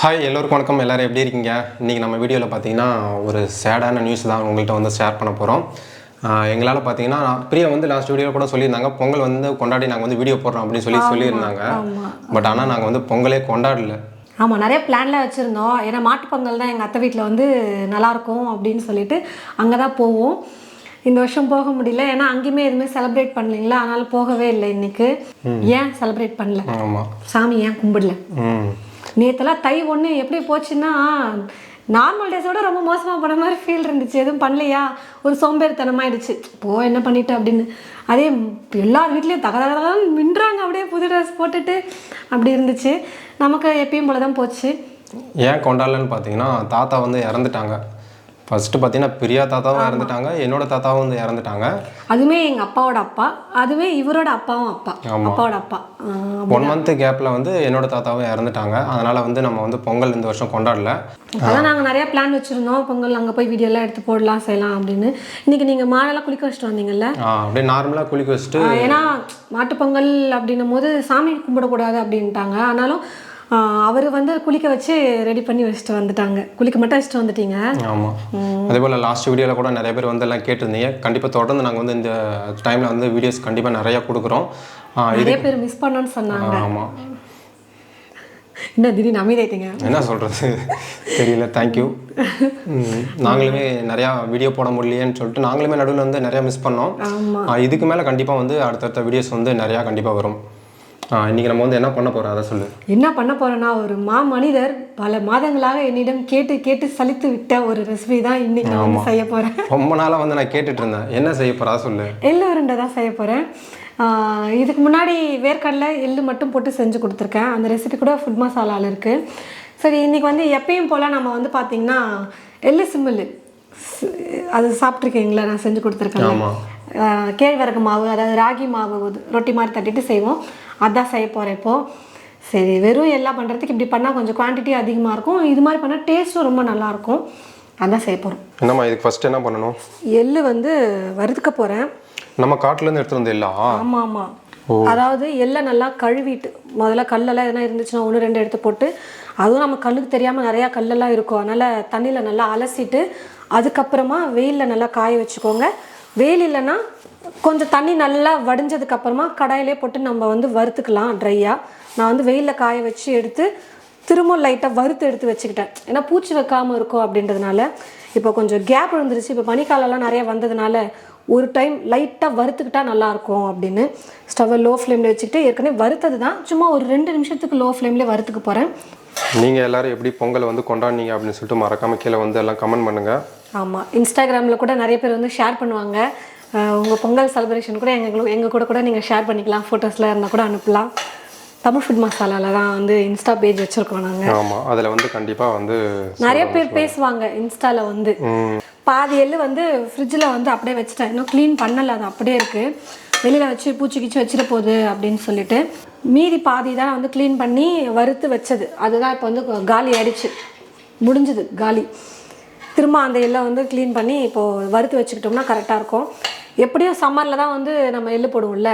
Hi எல்லோருக்கும் வணக்கம். எல்லோரும் எப்படி இருக்கீங்க? இன்றைக்கி நம்ம வீடியோவில் பார்த்தீங்கன்னா ஒரு சேடான நியூஸ் தான் உங்கள்கிட்ட வந்து ஷேர் பண்ண போகிறோம். எங்களால் பார்த்தீங்கன்னா பிரியா வந்து லாஸ்ட் வீடியோ கூட சொல்லியிருந்தாங்க, பொங்கல் வந்து கொண்டாடி நாங்கள் வந்து வீடியோ போடுறோம் அப்படின்னு சொல்லியிருந்தாங்க. பட் ஆனால் நாங்கள் வந்து பொங்கலே கொண்டாடல. ஆமாம், நிறைய பிளான்லாம் வச்சுருந்தோம். ஏன்னா மாட்டு பொங்கல் தான் எங்கள் அத்தை வீட்டில் வந்து நல்லாயிருக்கும் அப்படின்னு சொல்லிட்டு அங்கே தான் போவோம். இந்த வருஷம் போக முடியல, ஏன்னா அங்கேயுமே எதுவுமே செலிப்ரேட் பண்ணலீங்களா, அதனால் போகவே இல்லை. இன்னைக்கு ஏன் செலிப்ரேட் பண்ணல? ஆமாம், சாமி ஏன் கும்பிடல? நேற்றுலாம் தை 1 எப்படி போச்சுன்னா நார்மல் டேஸோட ரொம்ப மோசமாக போன மாதிரி ஃபீல் இருந்துச்சு. எதுவும் பண்ணலையா, ஒரு சோம்பேறித்தனமாயிடுச்சு. என்ன பண்ணிட்டு அப்படின்னு. அதே எல்லார் வீட்லேயும் தகதகதான் மின்றாங்க, அப்படியே புது ட்ரெஸ் போட்டுட்டு அப்படி இருந்துச்சு. நமக்கு எப்பயும் போல தான் போச்சு. ஏன் கொண்டாடலன்னு பார்த்தீங்கன்னா தாத்தா வந்து இறந்துட்டாங்க. ஃபஸ்ட்டு பார்த்தீங்கன்னா பிரியா தாத்தாவும் இறந்துட்டாங்க, என்னோட தாத்தாவும் வந்து இறந்துட்டாங்க. அதுவுமே எங்கள் அப்பாவோட அப்பா, அதுவே இவரோட அப்பாவும் அப்பாவோட அப்பா. 1 மந்த் கேப்பில் வந்து என்னோட தாத்தாவும் இறந்துட்டாங்க. அதனால் வந்து நம்ம வந்து பொங்கல் இந்த வருஷம் கொண்டாடல. அதான் நாங்கள் நிறையா பிளான் வச்சுருந்தோம், பொங்கல் அங்கே போய் வீடியோலாம் எடுத்து போடலாம் செய்யலாம் அப்படின்னு. இன்றைக்கி நீங்கள் மாடெல்லாம் குளிக்க வச்சுட்டு வந்தீங்கல்ல? அப்படியே நார்மலாக குளிக்க வச்சுட்டு, ஏன்னா மாட்டுப்பொங்கல் அப்படின்னும் போது சாமி கும்பிடக்கூடாது அப்படின்ட்டாங்க. ஆனாலும் அவர் வந்து குளிக்க வச்சு ரெடி பண்ணி வச்சுட்டு வந்துட்டாங்க. குளிக்க மட்டும் வச்சுட்டு வந்துட்டீங்க. ஆமாம். அதே போல் லாஸ்ட் வீடியோவில் கூட நிறைய பேர் வந்து எல்லாம் கேட்டிருந்தீங்க. கண்டிப்பாக தொடர்ந்து நாங்கள் வந்து இந்த டைமில் வந்து வீடியோஸ் கண்டிப்பாக நிறையா கொடுக்குறோம். நிறைய பேர் மிஸ் பண்ணோன்னு சொன்னாங்க. ஆமாம். என்ன திடீர்னு அமைதியாயிட்டீங்க? என்ன சொல்கிறது தெரியல. தேங்க்யூ. நாங்களுமே நிறையா வீடியோ போட முடியலையேன்னு சொல்லிட்டு நாங்களுமே நடுவில் வந்து நிறையா மிஸ் பண்ணோம். இதுக்கு மேலே கண்டிப்பாக வந்து அடுத்தடுத்த வீடியோஸ் வந்து நிறையா கண்டிப்பாக வரும். இன்றைக்கி நம்ம வந்து என்ன பண்ண போகிறோம், அதை சொல்லு. என்ன பண்ண போகிறோன்னா, ஒரு மனிதர் பல மாதங்களாக என்னிடம் கேட்டு கேட்டு சலித்து விட்ட ஒரு ரெசிபி தான் இன்றைக்கி நான் வந்து செய்ய போகிறேன். ரொம்ப நாளாக வந்து நான் கேட்டுட்டு இருந்தேன், என்ன செய்ய போகிறா சொல்லு. எள்ளு உருண்டை தான் செய்ய போகிறேன். இதுக்கு முன்னாடி வேர்க்கடலை எள்ளு மட்டும் போட்டு செஞ்சு கொடுத்துருக்கேன். அந்த ரெசிபி கூட ஃபுட் மசாலாவில் இருக்குது. சரி, இன்றைக்கி வந்து எப்பயும் போல் நம்ம வந்து பார்த்திங்கன்னா எள்ளு சிம்பிள் அது சாப்பிட்ருக்கீங்களா? நான் செஞ்சு கொடுத்துருக்கேன். கேழ்வரகு மாவு, அதாவது ராகி மாவு ரொட்டி மாதிரி தட்டிட்டு செய்வோம், அதான் செய்ய போகிறேன் இப்போது. சரி, வெறும் எல்லாம் பண்ணுறதுக்கு இப்படி பண்ணால் கொஞ்சம் குவான்டிட்டி அதிகமாக இருக்கும், இது மாதிரி பண்ணால் டேஸ்ட்டும் ரொம்ப நல்லாயிருக்கும். அதான் செய்ய போகிறோம். என்னம்மா இதுக்கு ஃபஸ்ட்டு என்ன பண்ணணும்? எள்ளு வந்து வறுத்துக்க போகிறேன். நம்ம காட்டிலேருந்து எடுத்துகிட்டு வந்து எள்ளா? ஆமாம் ஆமாம். அதாவது எள்ளை நல்லா கழுவிட்டு, முதல்ல கல்லெல்லாம் எதனா இருந்துச்சுன்னா 1-2 எடுத்து போட்டு, அதுவும் நம்ம கல்லுக்கு தெரியாமல் நிறையா கல்லெல்லாம் இருக்கும், அதனால் தண்ணியில் நல்லா அலசிட்டு அதுக்கப்புறமா வெயிலில் நல்லா காய வச்சுக்கோங்க. வெயில் இல்லைன்னா கொஞ்சம் தண்ணி நல்லா வடிஞ்சதுக்கப்புறமா கடாயிலே போட்டு நம்ம வந்து வறுத்துக்கலாம் ட்ரையாக. நான் வந்து வெயிலில் காய வச்சு எடுத்து திரும்ப லைட்டாக வறுத்து எடுத்து வச்சுக்கிட்டேன், ஏன்னா பூச்சி வைக்காமல் இருக்கும் அப்படின்றதுனால. இப்போ கொஞ்சம் கேப் விழுந்துருச்சு, இப்போ பனிக்காலம்லாம் நிறையா வந்ததுனால ஒரு டைம் லைட்டாக வறுத்துக்கிட்டா நல்லாயிருக்கும் அப்படின்னு ஸ்டவ்வை லோ ஃப்ளேமில் வச்சுக்கிட்டு, ஏற்கனவே வறுத்தது தான், சும்மா ஒரு 2 நிமிஷத்துக்கு லோ ஃப்ளேம்லேயே வறுத்துக்க போகிறேன். நீங்கள் எல்லோரும் எப்படி பொங்கல் வந்து கொண்டாடினீங்க அப்படின்னு சொல்லிட்டு மறக்காமல் கீழே வந்து எல்லாம் கமெண்ட் பண்ணுங்கள். ஆமாம், இன்ஸ்டாகிராமில் கூட நிறைய பேர் வந்து ஷேர் பண்ணுவாங்க. உங்கள் பொங்கல் செலிப்ரேஷன் கூட எங்கள் கூட நீங்கள் ஷேர் பண்ணிக்கலாம், ஃபோட்டோஸில் இருந்தால் கூட அனுப்பலாம். தமிழ் ஃபுட் மசாலாவில் தான் வந்து இன்ஸ்டா பேஜ் வச்சுருக்கோம் நாங்கள். ஆமாம், அதில் வந்து கண்டிப்பாக வந்து நிறைய பேர் பேசுவாங்க இன்ஸ்டாவில் வந்து. பாதி எள்ளு வந்து ஃப்ரிட்ஜில் வந்து அப்படியே வச்சுட்டேன், இன்னும் க்ளீன் பண்ணலை, அது அப்படியே இருக்குது, வெளியில் வச்சு பூச்சி கிச்சு வச்சிட போகுது அப்படின்னு சொல்லிட்டு. மீதி பாதி தான் வந்து க்ளீன் பண்ணி வறுத்து வச்சது, அதுதான் இப்போ வந்து காலி ஆயிடுச்சு, முடிஞ்சுது காலி. திரும்ப அந்த எள்ளை வந்து க்ளீன் பண்ணி இப்போது வறுத்து வச்சுக்கிட்டோம்னா கரெக்டாக இருக்கும். எப்படியும் சம்மரில் தான் வந்து நம்ம எள்ளு போடுவோம்ல,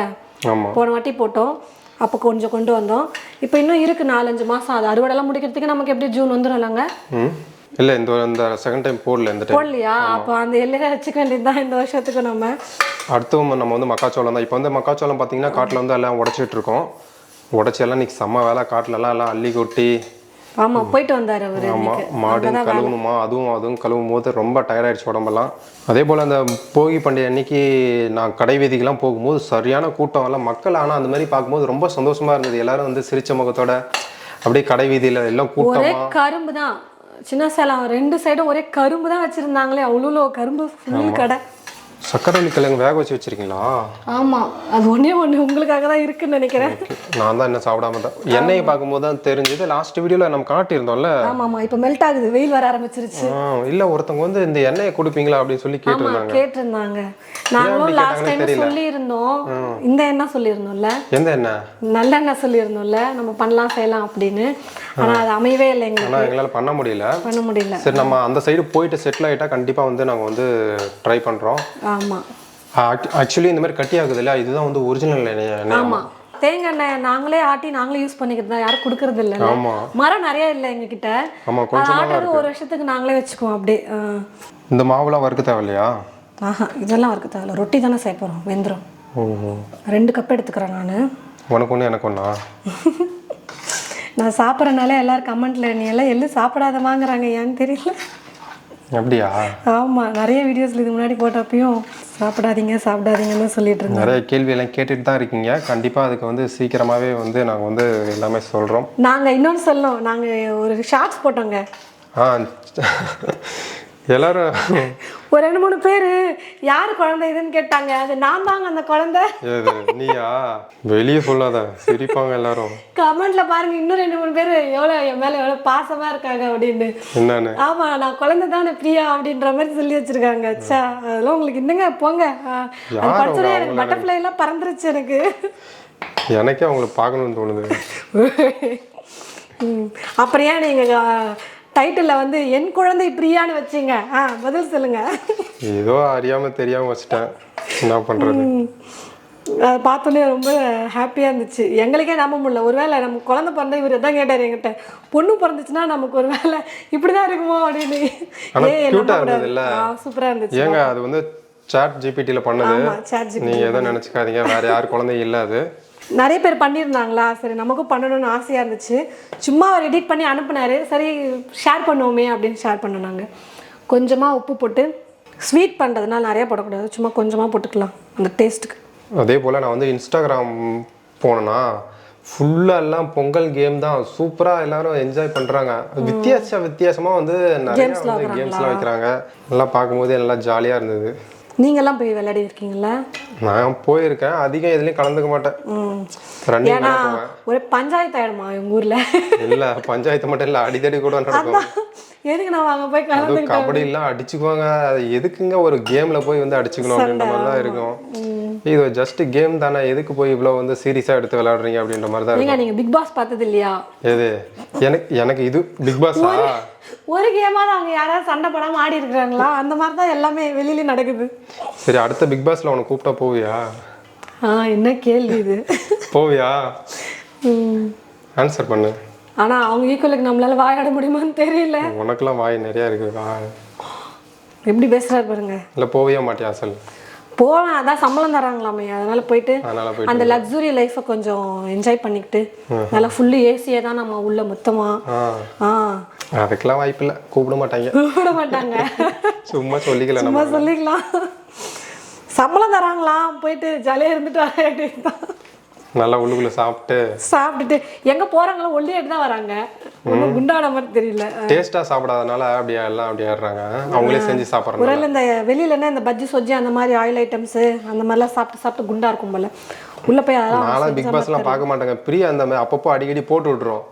போன வாட்டி போட்டோம், அப்போ கொஞ்சம் கொண்டு வந்தோம். இப்போ இன்னும் இருக்குது 4-5 மாதம், அது அறுவடைலாம் முடிக்கிறதுக்கு நமக்கு எப்படி ஜூன் வந்துடும் இல்லைங்க? இல்லை, இந்த செகண்ட் டைம் போடலையா? அப்போ அந்த எல்லையை வச்சுக்க வேண்டியது தான் இந்த வருஷத்துக்கு. நம்ம அடுத்தவங்க நம்ம வந்து மக்காச்சோளம் தான். இப்போ வந்து மக்காச்சோளம் பார்த்தீங்கன்னா காட்டில் வந்து எல்லாம் உடச்சிட்டு இருக்கோம். உடச்செல்லாம் இன்றைக்கி செம்ம வேலை, காட்டிலலாம் எல்லாம் அள்ளி கொட்டி. ஆமாம், போயிட்டு வந்தார் அவர். ஆமாம், மாடு கழுவணுமா, அதுவும் கழுவும் போது ரொம்ப டயர்டாயிடுச்சு உடம்பெல்லாம். அதே போல் அந்த போகி பண்டிகை அன்னைக்கு நான் கடை வீதிக்கெலாம் போகும்போது சரியான கூட்டம் எல்லாம் மக்கள். ஆனால் அந்த மாதிரி பார்க்கும்போது ரொம்ப சந்தோஷமாக இருந்தது. எல்லோரும் வந்து சிரிச்ச முகத்தோட அப்படியே கடை வீதியில் எல்லாம் கூட்டம். கரும்பு தான், சின்ன சேலம் 2 சைடும் ஒரே கரும்பு தான் வச்சுருந்தாங்களே, அவ்வளோ கரும்பு ஃபுல் கடை. சக்கரவள்ளி கிழங்கு வேக வச்சு வச்சிருக்கீங்களா? ஆமாம், அது ஒன்றே உங்களுக்காக தான் இருக்குன்னு நினைக்கிறேன். நான் தான் என்ன சாப்பிடாம தான், எண்ணெயை பார்க்கும்போது தான் தெரிஞ்சது. லாஸ்ட் வீடியோவில் நம்ம காட்டியிருந்தோம்ல. ஆமாம், இப்போ மெல்ட் ஆகுது, வெயில் வர ஆரம்பிச்சிருச்சு. இல்லை, ஒருத்தவங்க வந்து இந்த எண்ணெயை கொடுப்பீங்களா அப்படின்னு சொல்லி கேட்டிருந்தாங்க. நாங்களும் லாஸ்ட் டைம் சொல்லியிருந்தோம், இந்த எண்ணெய் சொல்லியிருந்தோம்ல, எந்த எண்ணெய்? நல்லெண்ணெய் சொல்லியிருந்தோம்ல, நம்ம பண்ணலாம் செய்யலாம் அப்படின்னு. ஆனால் அது அமையவே இல்லை எங்களுக்கு, எங்களால் பண்ண முடியல. சரி, நம்ம அந்த சைடு போயிட்டு செட்டில் ஆகிட்டா கண்டிப்பாக வந்து நாங்கள் வந்து ட்ரை பண்ணுறோம். ஆமாம், ஆக்சுவலி இந்த மாதிரி கட்டி ஆகுது இல்லை, இதுதான் வந்து ஒரிஜினல் எண்ணெய். ஆமாம், தேங்காய் எண்ணெய் நாங்களே ஆட்டி நாங்களே யூஸ் பண்ணிக்கிறது தான், யாரும் கொடுக்கறது இல்லை. ஆமா மரம் நிறைய இல்லை எங்ககிட்ட. ஆமா கொஞ்சம் ஆட்டுறது ஒரு வருஷத்துக்கு நாங்களே வச்சுக்குவோம் அப்படியே. இந்த மாவுலாம் வறுக்க தேவையில்லையா? ஆஹா, இதெல்லாம் வறுக்க தேவையில்ல. ரொட்டி தானே செய்ய போகிறோம், வெந்துடும். ஓஹோ 2 கப் எடுத்துக்கிறேன் நான். உனக்கு ஒன்று எனக்கு ஒன்றா? நான் சாப்பிட்றனால எல்லாரும் கமெண்ட்ல நீ எல்லாம் எள்ளு சாப்பிடாத வாங்குறாங்க, ஏன்னு தெரியல. அப்படியா? ஆமாம், நிறைய வீடியோஸில் இது முன்னாடி போட்டப்பையும் சாப்பிடாதீங்க சாப்பிடாதீங்கன்னு சொல்லிட்டு இருந்தேன். நிறைய கேள்வியெல்லாம் கேட்டுட்டு தான் இருக்கீங்க. கண்டிப்பாக அதுக்கு வந்து சீக்கிரமாகவே வந்து நாங்கள் வந்து எல்லாமே சொல்கிறோம். நாங்கள் இன்னொன்று சொல்லணும், நாங்கள் ஒரு ஷார்ட்ஸ் போட்டோங்க. எல்லாரும் ஒரு 2-3 பேர் யார் குழந்தை இதுன்னு கேட்டாங்க. அது நான் தாங்க அந்த குழந்தை. நீயா? வெளியே சொல்லாத, சிரிப்பாங்க எல்லாரும். கமெண்ட்ல பாருங்க, இன்னும் 2-3 பேர் எவ்வளோ என் மேலே எவ்வளோ பாசமாக இருக்காங்க அப்படின்னு. என்னன்னு? ஆமாம், நான் குழந்தை தானே பிரியா அப்படின்ற மாதிரி சொல்லி வச்சிருக்காங்க. சா, அதெல்லாம் உங்களுக்கு என்னங்க போங்க. அது படிச்சோடனே எனக்கு பட்டர்ஃப்ளை எல்லாம் பறந்துருச்சு எனக்கு. எனக்கே அவங்களை பார்க்கணும்னு தோணுது. அப்புறம் ஏன் நீங்கள் டைட்டிலில் வந்து என் குழந்தை பிரியான்னு வச்சிங்க? பதில் சொல்லுங்க. ஏதோ அறியாமல் தெரியாமல் வச்சுட்டேன், என்ன பண்ணுறது. அதை பார்த்தோன்னே ரொம்ப ஹாப்பியாக இருந்துச்சு. எங்களுக்கே நம்ப முடியல. ஒருவேளை நம்ம குழந்தை பிறந்த இவர் தான் கேட்டார் என்கிட்ட, பொண்ணு பிறந்துச்சுன்னா நமக்கு ஒரு வேலை இப்படி தான் இருக்குமோ அப்படின்னு. சூப்பராக இருந்துச்சு. ஏங்க அது வந்து சாட் ஜிபிடியில் பண்ணது, நீங்கள் எதோ நினச்சிக்காதீங்க, வேறு யார் குழந்தையும் இல்லை. அது நிறைய பேர் பண்ணியிருந்தாங்களா, சரி நமக்கும் பண்ணணும்னு ஆசையாக இருந்துச்சு. சும்மா அவர் எடிட் பண்ணி அனுப்புனாரு, சரி ஷேர் பண்ணுவோமே அப்படின்னு ஷேர் பண்ணாங்க. கொஞ்சமாக உப்பு போட்டு, ஸ்வீட் பண்ணுறதுனால நிறையா போடக்கூடாது, சும்மா கொஞ்சமாக போட்டுக்கலாம் அந்த டேஸ்ட்டுக்கு. அதே போல் நான் வந்து இன்ஸ்டாகிராம் போனேன்னா ஃபுல்லாக எல்லாம் பொங்கல் கேம் தான், சூப்பராக எல்லாரும் என்ஜாய் பண்ணுறாங்க. வித்தியாசமாக வந்து நிறைய வந்து கேம்ஸ்லாம் வைக்கிறாங்க. எல்லாம் பார்க்கும்போது எல்லாம் ஜாலியாக இருந்தது. நீங்கள்லாம் போய் விளையாடி இருக்கீங்களா? நான் போயிருக்கேன், அதிகம் எதுலையும் கலந்துக்க மாட்டேன். ஏன்னா ஒரு பஞ்சாயத்து ஆயிடுமா எங்கள் ஊரில்? இல்லை, பஞ்சாயத்து மட்டும் இல்லை, அடித்தடி கூட நடக்கும். எதுக்கு நான் வாங்க போய் கலந்து? கபடிலாம் அடிச்சுக்குவாங்க, அது எதுக்குங்க ஒரு கேமில் போய் வந்து அடிச்சுக்கணும் அப்படின்ற மாதிரி தான் இருக்கும். இது ஜஸ்ட் கேம் தானே, எதுக்கு போய் இவ்வளோ வந்து சீரியஸாக எடுத்து விளையாடுறீங்க அப்படின்ற மாதிரி தான் இருக்கும். நீங்கள் பிக் பாஸ் பார்த்தது இல்லையா? எது? எனக்கு இது பிக் பாஸா? ஒரு கேமாக தான் அவங்க யாராவது சண்டை போடாமல் ஆடி இருக்கிறாங்களா? அந்த மாதிரி தான் எல்லாமே வெளியில நடக்குது. சரி, அடுத்த பிக் பாஸ்ல உனக்கு கூப்பிட்டா போவியா? என்ன கேள்வி இது? போவியா? ஆன்சர் பண்ணு. ஆனால் அவங்க ஈக்குவலுக்கு நம்மளால வாயாட முடியுமான்னு தெரியல. உனக்குலாம் வாய் நிறையா இருக்குதா? எப்படி பேசுறாரு பாருங்க. இல்லை போவியா மாட்டியா? சொல். போவேன், அதான் சம்பளம் தராங்களாமே, அதனால போயிட்டு அந்த லக்ஸுரி லைஃப்பை கொஞ்சம் என்ஜாய் பண்ணிக்கிட்டு, நல்லா ஃபுல்லு ஏசியே தான் நம்ம உள்ள மொத்தமாக. அதுக்கெல்லாம் வாய்ப்பு இல்லை, கூப்பிட மாட்டாங்க. சும்மா சொல்லிக்கலாம். சம்பளம் தராங்களாம், போயிட்டு ஜாலியாக இருந்துட்டு வரேன். நல்லா உள்ளுக்குள்ள சாப்பிட்டுட்டு எங்க போறாங்களோ ஒல்லியாட்டு தான் வராங்க, ஒன்றும் குண்டான மாதிரி தெரியல. டேஸ்டா சாப்பிடாதனால அப்படியே எல்லாம் அப்படியே ஆடுறாங்க, அவங்களே செஞ்சு சாப்பிட்றாங்க. ஒருவேளை இந்த வெளியில என்ன இந்த பஜ்ஜி சொஜ்ஜி அந்த மாதிரி ஆயில் ஐட்டம்ஸ் அந்த மாதிரிலாம் சாப்பிட்டு குண்டா இருக்கும் போல. உள்ள போய் அதெல்லாம் பிக் பாஸ்லாம் பார்க்க மாட்டாங்க, பிரியா அந்த மாதிரி அப்பப்போ அடிக்கடி போட்டு விட்ருவோம்.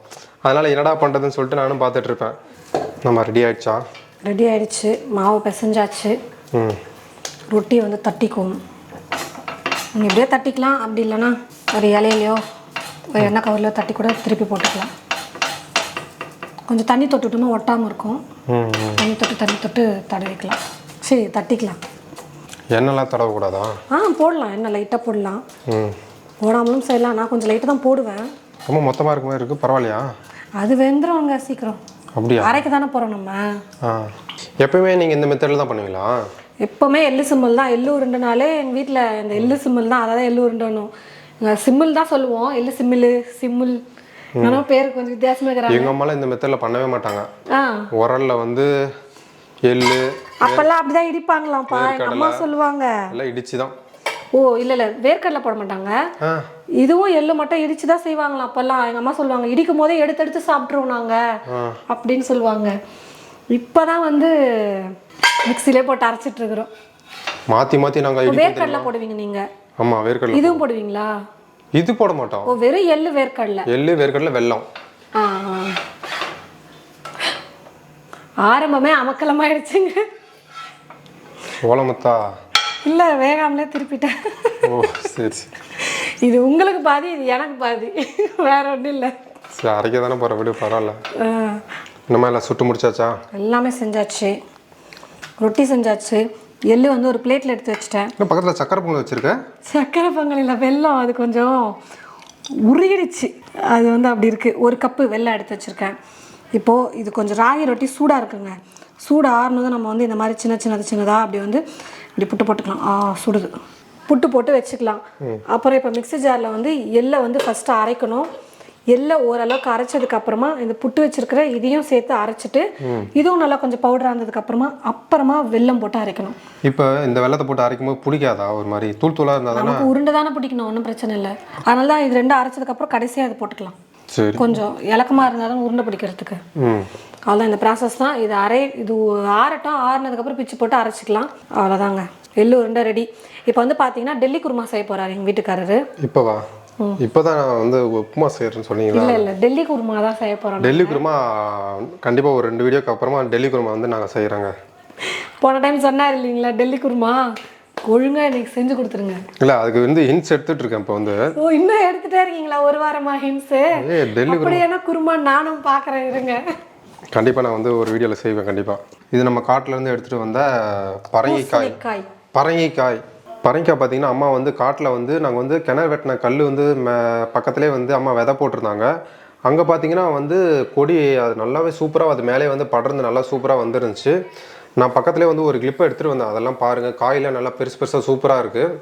அதனால என்னடா பண்றதுன்னு சொல்லிட்டு நானும் பார்த்துட்டு இருப்பேன். நம்ம ரெடி ஆயிடுச்சா? ரெடி ஆயிடுச்சு, மாவு பிசைஞ்சாச்சு. ரொட்டி வந்து தட்டிக்கும், நீங்கள் இப்படியே தட்டிக்கலாம், அப்படி இல்லைன்னா ஒரு இலையிலையோ ஒரு எண்ணெய் கவர்லையோ தட்டி கூட திருப்பி போட்டுக்கலாம். கொஞ்சம் தண்ணி தொட்டுட்டோமா ஒட்டாமல் இருக்கும். தண்ணி தொட்டு தடவிக்கலாம். சரி, தட்டிக்கலாம். எண்ணெய்லாம் தடவக்கூடாதா? போடலாம், எண்ணெய் லைட்டாக போடலாம், போடாமலும் செய்யலாம். நான் கொஞ்சம் லைட்டாக தான் போடுவேன். ரொம்ப மொத்தமாக இருக்க மாதிரி இருக்குது, பரவாயில்லையா? அது வெந்துடும்ங்க சீக்கிரம். அப்படியா? அரைக்க தானே போகிறோம் நம்ம. எப்பவுமே நீங்கள் இந்த மெத்தடில் தான் பண்ணுவீங்களா? எப்போவுமே எள்ளு சிம்மல் தான். எள்ளு உருண்டுனாலே எங்கள் வீட்டில் இந்த எள்ளு சிம்மல் தான், அதாவது எள்ளு உருண்டணும். சிம்மில் தான் சொல்லுவோம், எள்ளு சிம்மில். ஆனால் பேர் கொஞ்சம் வித்தியாசமாக இருக்கிறாங்க. எங்கள் அம்மாலாம் இந்த மெத்தடில் பண்ணவே மாட்டாங்க. உரல்ல வந்து எள்ளு அப்பெல்லாம் அப்படிதான் இடிப்பாங்களாம்ப்பா, எங்கள் அம்மா சொல்லுவாங்க. எல்லாம் இடிச்சு தான். இல்லை வேர்க்கடலை போட மாட்டாங்க, இதுவும் எள்ளு மட்டும் இடிச்சு தான் செய்வாங்களாம் அப்பெல்லாம். எங்கள் அம்மா சொல்லுவாங்க, இடிக்கும் போதே எடுத்து சாப்பிட்ருவோம் நாங்கள் அப்படின்னு சொல்லுவாங்க. இப்போதான் வந்து மிக்ஸிலே போட்டு அரைச்சிட்டு இருக்கிறோம். மாற்றி நாங்கள் வேர்க்கடலை போடுவீங்க நீங்கள்? ஆமாம், வேர்க்கடலை. இதுவும் போடுவீங்களா? இது போட மாட்டோம். வெறும் வேர்க்கடலை வெல்லம். ஆரம்பமே அமக்கலமாயிடுச்சுங்க. ஓலமத்தா இல்லை, வேகாமலே திருப்பிட்டேன். சரி. இது உங்களுக்கு பாதி, இது எனக்கு பாதி, வேற ஒன்றும் இல்லை. சரி, அரைக்க தானே போகிற, விடு, பரவாயில்ல. இந்த மாதிரி சுட்டு முடிச்சாச்சா? எல்லாமே செஞ்சாச்சு. ரொட்டி செஞ்சாச்சு. எள்ளு வந்து ஒரு பிளேட்டில் எடுத்து வச்சுட்டேன். பக்கத்தில் சக்கரை பொங்கல் வச்சுருக்கேன். சக்கரை பொங்கல் இல்லை, வெல்லம். அது கொஞ்சம் உருகிடுச்சு. அது வந்து அப்படி இருக்குது. 1 கப்பு வெல்லம் எடுத்து வச்சுருக்கேன். இப்போது இது கொஞ்சம் ராகி ரொட்டி சூடாக இருக்குங்க. சூடு ஆறுனதும் நம்ம வந்து இந்த மாதிரி சின்னதாக அப்படி வந்து இப்படி புட்டு போட்டுக்கலாம். சுடுது. புட்டு போட்டு வச்சுக்கலாம். அப்புறம் இப்போ மிக்ஸி ஜாரில் வந்து எள்ளை வந்து ஃபஸ்ட்டு அரைக்கணும். எள்ளை ஓரளவுக்கு அரைச்சதுக்கப்புறமா இந்த புட்டு வச்சுருக்கிற இதையும் சேர்த்து அரைச்சிட்டு இதுவும் நல்லா கொஞ்சம் பவுடர் ஆனதுக்கப்புறமா வெல்லம் போட்டு அரைக்கணும். இப்போ இந்த வெல்லத்தை போட்டு அரைக்கும் போது பிடிக்காதா? ஒரு மாதிரி தூள் தூளாக இருந்தால் நமக்கு உருண்டை தானே பிடிக்கணும், ஒன்றும் பிரச்சனை இல்லை. அதனால தான் இது ரெண்டும் அரைச்சதுக்கப்புறம் கடைசியாக அது போட்டுக்கலாம். சரி, கொஞ்சம் இலக்கமாக இருந்தால் தான் உருண்டை பிடிக்கிறதுக்கு. அவ்வளோதான், இந்த ப்ராசஸ் தான். இது இது ஆறட்டும். ஆறுனதுக்கப்புறம் பிச்சு போட்டு அரைச்சிக்கலாம். அவ்வளோதாங்க, எள்ளு உருண்டை ரெடி. இப்போ வந்து பார்த்தீங்கன்னா டெல்லி குருமா செய்ய போகிறாரு எங்கள் வீட்டுக்காரரு. இப்போவா? இப்போதான் வந்து உப்புமா செய்யறேன்னு சொன்னீங்களா? இல்லை, டெல்லி குருமா தான் செய்ய போகிறோம். டெல்லி குருமா கண்டிப்பாக ஒரு 2 வீடியோக்கு அப்புறமா டெல்லி குருமா வந்து நாங்கள் செய்கிறோங்க. போன டைம் சொன்னார் இல்லைங்களா டெல்லி குருமா, ஒழுங்காக இன்னைக்கு செஞ்சு கொடுத்துருங்க. இல்லை, அதுக்கு வந்து ஹிண்ட்ஸ் எடுத்துட்டு இருக்கேன் இப்போ வந்து. இன்னும் எடுத்துகிட்டே இருக்கீங்களா 1 வாரமா ஹிண்ட்ஸு? டெல்லி அப்படியேனா குருமா நானும் பார்க்குறேன், இருங்க. கண்டிப்பாக நான் வந்து ஒரு வீடியோவில் செய்வேன் கண்டிப்பாக. இது நம்ம காட்டிலேருந்து எடுத்துகிட்டு வந்த பரங்கிக்காய். பரங்கிக்காய் பார்த்தீங்கன்னா அம்மா வந்து காட்டில் வந்து நாங்கள் வந்து கிணறு வெட்டின கல் வந்து பக்கத்துலேயே வந்து அம்மா விதை போட்டிருந்தாங்க. அங்கே பார்த்தீங்கன்னா வந்து கொடி அது நல்லாவே சூப்பராக அது மேலே வந்து படர்ந்து நல்லா சூப்பராக வந்துருந்துச்சு. நான் பக்கத்துலேயே வந்து ஒரு கிளிப்பை எடுத்துகிட்டு வந்தேன். அதெல்லாம் பாருங்கள், காயெலாம் நல்லா பெருசாக சூப்பராக இருக்குது.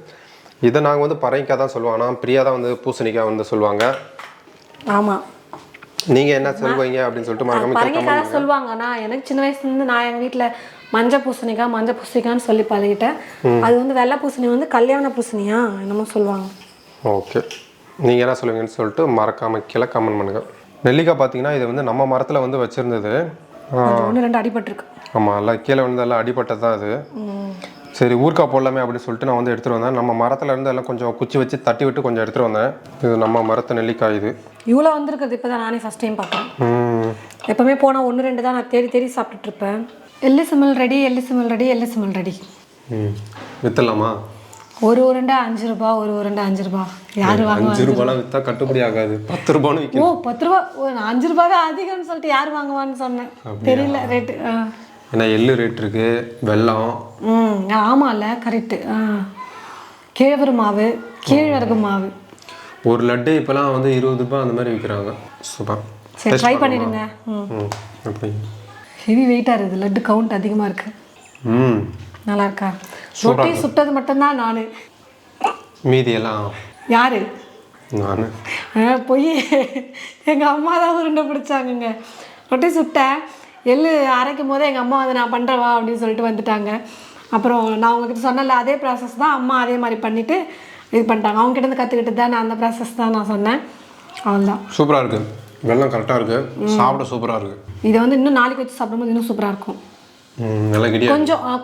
இதை நாங்கள் வந்து பரங்கிக்காய் தான் சொல்லுவோம். ஆனால் பிரியா தான் வந்து பூசணிக்காய் வந்து சொல்லுவாங்க. ஆமாம், நீங்கள் என்ன சொல்லுவீங்க அப்படின்னு சொல்லிட்டு பரங்கிக்காய் சொல்லுவாங்க. நான் எனக்கு சின்ன வயசுலேருந்து நான் எங்கள் வீட்டில் மஞ்சள் பூசணிக்கான்னு சொல்லி பழகிட்டேன். அது வந்து வெள்ளை பூசணி வந்து கல்யாண பூசணியா என்னமோ சொல்லுவாங்க. ஓகே, நீங்கள் என்ன சொல்லுவீங்கன்னு சொல்லிட்டு மறக்காமல் கீழே கமெண்ட் பண்ணுங்கள். நெல்லிக்காய் பார்த்தீங்கன்னா இது வந்து நம்ம மரத்தில் வந்து வச்சுருந்தது. 1-2 அடிபட்டுருக்கு. ஆமாம், எல்லாம் கீழே வந்து எல்லாம் அடிபட்டது தான் அது. சரி, ஊறுகாய் போடலாமே அப்படின்னு சொல்லிட்டு நான் வந்து எடுத்துகிட்டு வந்தேன். நம்ம மரத்தில் இருந்து எல்லாம் கொஞ்சம் குச்சி வச்சு தட்டி விட்டு கொஞ்சம் எடுத்துகிட்டு வந்தேன். இது நம்ம மரத்து நெல்லிக்காய். இது இவ்வளோ வந்துருக்குது இப்போ தான் நானே ஃபஸ்ட் டைம் பார்க்குறேன். எப்போவுமே போனால் 1-2 தான் நான் தேடி சாப்பிட்டுட்ருப்பேன். எள்ளு சிமல் ரெடி. வித்தலாமா? ஒரு உருண்டை 5 ரூபா, ஒரு உருண்டை 5 ரூபா. யார் வாங்குவாங்க? 5 ரூபாலாம் விற்றா கட்டுப்படி ஆகாது. 10 ரூபான்னு விற்கும். 10 ரூபா. 5 ரூபாவே அதிகம்னு சொல்லிட்டு யார் வாங்குவான்னு சொன்னேன். தெரியல ரேட்டு. ஏன்னா எள்ளு ரேட் இருக்கு, வெல்லம். ஆமாம்ல, கரெக்டு. கேழ்வரகு மாவு, கேழ்வரகு மாவு ஒரு லட்டு இப்போலாம் வந்து 20 ரூபாய் அந்த மாதிரி விற்கிறாங்க. சூப்பர், சரி ட்ரை பண்ணிடுங்க. எப்படி ஹெவி வெயிட்டாக இருக்குது, லட்டு கவுண்ட் அதிகமாக இருக்குது. நல்லா இருக்கா? ரொட்டி சுட்டது மட்டும்தான் நான். மீதியெல்லாம் யாரு? நான். போய் எங்கள் அம்மா தான் உருண்டை பிடிச்சாங்கங்க. ரொட்டி சுட்டேன், எள்ளு அரைக்கும் போதே எங்கள் அம்மா வந்து நான் பண்ணுறவா அப்படின்னு சொல்லிட்டு வந்துட்டாங்க. அப்புறம் நான் உங்ககிட்ட சொன்னல அதே ப்ராசஸ் தான் அம்மா அதே மாதிரி பண்ணிவிட்டு இது பண்ணிட்டாங்க. அவங்க கிட்டேருந்து கற்றுக்கிட்டு தான் நான் அந்த ப்ராசஸ் தான் நான் சொன்னேன். அவ்வளோதான். சூப்பராக இருக்குது, வெல்லம் கரெக்டாக இருக்குது, சாப்பிட சூப்பராக இருக்குது. இதை வந்து இன்னும் நாளைக்கு வச்சு சாப்பிடும்போது இன்னும் சூப்பராக இருக்கும்.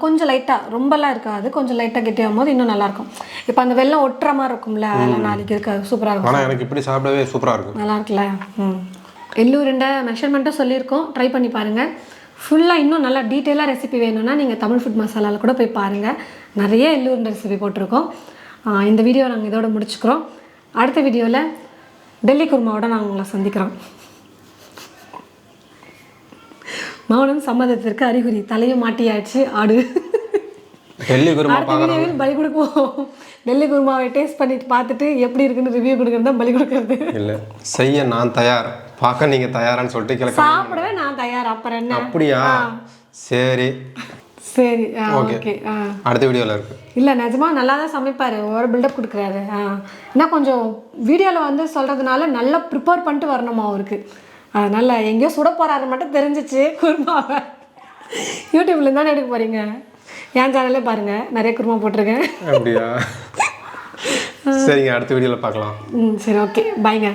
கொஞ்சம் லைட்டாக, ரொம்பலாம் இருக்காது, கொஞ்சம் லைட்டாக கெட்டியாகும் போது இன்னும் நல்லாயிருக்கும். இப்போ அந்த வெல்லம் ஒட்டுற மாதிரி இருக்கும்ல, அதெல்லாம் நாளைக்கு இருக்காது, சூப்பராக இருக்கும். ஆனால் எனக்கு இப்படி சாப்பிடவே சூப்பராக இருக்கும். நல்லா இருக்குல்ல? எள்ளு உருண்டை மெஷர்மெண்ட்டும் சொல்லியிருக்கோம், ட்ரை பண்ணி பாருங்கள். ஃபுல்லாக இன்னும் நல்லா டீட்டெயிலாக ரெசிபி வேணும்னா நீங்கள் தமிழ் ஃபுட் மசாலாவில் கூட போய் பாருங்கள். நிறைய எள்ளு உருண்டை ரெசிபி போட்டிருக்கோம். இந்த வீடியோ நாங்கள் இதோட முடிச்சுக்கிறோம். அடுத்த வீடியோவில் டெல்லி குருமாவோட நாங்கள் உங்களை சந்திக்கிறோம். மௌனம் சம்மதத்திற்கு அறிகுறி, தலையும் மாட்டியாச்சு ஆடு. டெல்லி குருமா பலி கொடுப்போம். டெல்லி குருமாவை டேஸ்ட் பண்ணிட்டு பார்த்துட்டு எப்படி இருக்குன்னு ரிவ்யூ கொடுக்குறது தான் பலி கொடுக்குறது. இல்லை, செய்ய நான் தயார், பார்க்க நீங்கள் தயாரான்னு சொல்லிட்டு கிளம்ப. சாப்பிடவே நான் தயார். அப்புறம் என்ன? அப்படியா? சரி ஓகே, அடுத்த வீடியோவில் இருக்குது. இல்லை, நிஜமா நல்லா தான் சமைப்பார், ஒரு பில்டப் கொடுக்குறாரு. ஏன்னா கொஞ்சம் வீடியோவில் வந்து சொல்கிறதுனால நல்லா ப்ரிப்பேர் பண்ணிட்டு வரணுமா அவருக்கு. அதனால் எங்கேயோ சுட போகிறாரு மட்டும் தெரிஞ்சிச்சு குருமாவை. யூடியூப்லேருந்து தானே எடுக்க போகிறீங்க, என் சேனல்லே பாருங்கள், நிறைய குருமா போட்டிருக்கேன். அப்படியா? சரிங்க, அடுத்த வீடியோவில் பார்க்கலாம். சரி, ஓகே, பாய்ங்க.